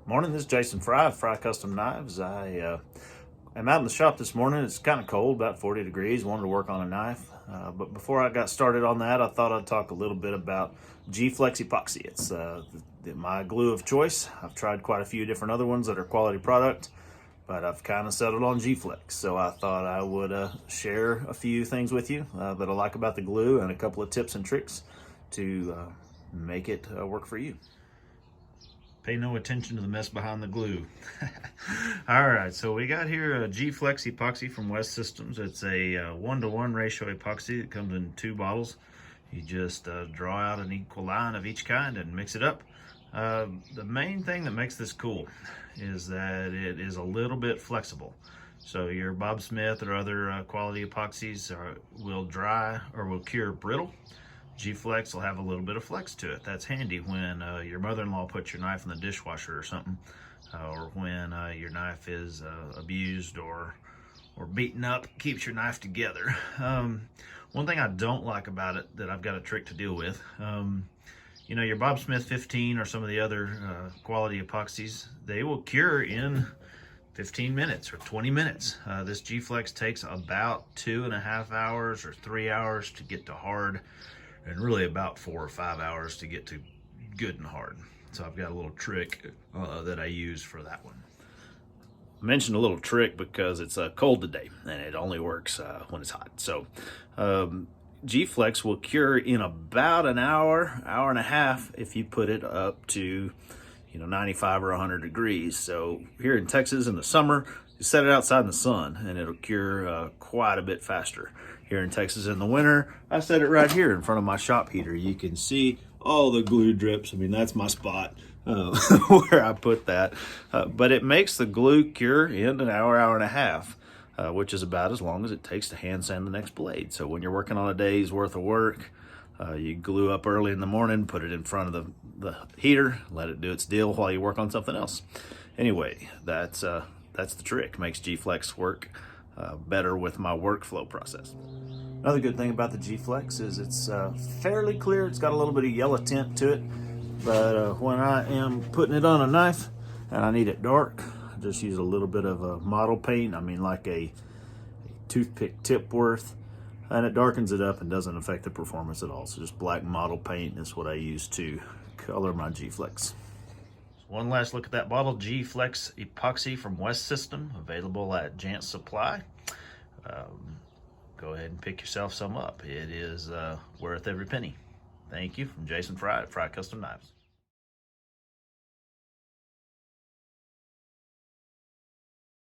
Morning, this is Jason Fry of Fry Custom Knives. I am out in the shop this morning. It's kind of cold, about 40 degrees. Wanted to work on a knife. But before I got started on that, I thought I'd talk a little bit about GFlex Epoxy. It's my glue of choice. I've tried quite a few different other ones that are quality product, but I've kind of settled on GFlex. So I thought I would share a few things with you that I like about the glue and a couple of tips and tricks to make it work for you. Pay no attention to the mess behind the glue. All right, so we got here a GFlex epoxy from West Systems. It's a 1-to-1 ratio epoxy. It comes in 2 bottles. You just draw out an equal line of each kind and mix it up. The main thing that makes this cool is that it is a little bit flexible. So your Bob Smith or other quality epoxies will dry or will cure brittle. GFlex will have a little bit of flex to it. That's handy when your mother-in-law puts your knife in the dishwasher or something, or when your knife is abused or beaten up, keeps your knife together. One thing I don't like about it that I've got a trick to deal with, you know, your Bob Smith 15 or some of the other quality epoxies, they will cure in 15 minutes or 20 minutes. This GFlex takes about 2.5 hours or 3 hours to get to hard, and really about 4 or 5 hours to get to good and hard. So I've got a little trick that I use for that one. I mentioned a little trick because it's cold today and it only works when it's hot. So GFlex will cure in about an hour, hour and a half if you put it up to 95 or 100 degrees. So here in Texas in the summer, you set it outside in the sun and it'll cure quite a bit faster. Here in Texas in the winter, I set it right here in front of my shop heater. You can see all the glue drips. I mean, that's my spot where I put that. But it makes the glue cure in an hour, hour and a half, which is about as long as it takes to hand sand the next blade. So when you're working on a day's worth of work, you glue up early in the morning, put it in front of the heater, let it do its deal while you work on something else. Anyway, that's the trick. Makes GFlex work better with my workflow process. Another good thing about the GFlex is it's fairly clear. It's got a little bit of yellow tint to it, but when I am putting it on a knife and I need it dark, I just use a little bit of a model paint. I mean, like a toothpick tip worth, and it darkens it up and doesn't affect the performance at all. So just black model paint is what I use to color my GFlex. One last look at that bottle, GFlex Epoxy from West System, available at Jant's Supply. Go ahead and pick yourself some up. It is worth every penny. Thank you from Jason Fry at Fry Custom Knives.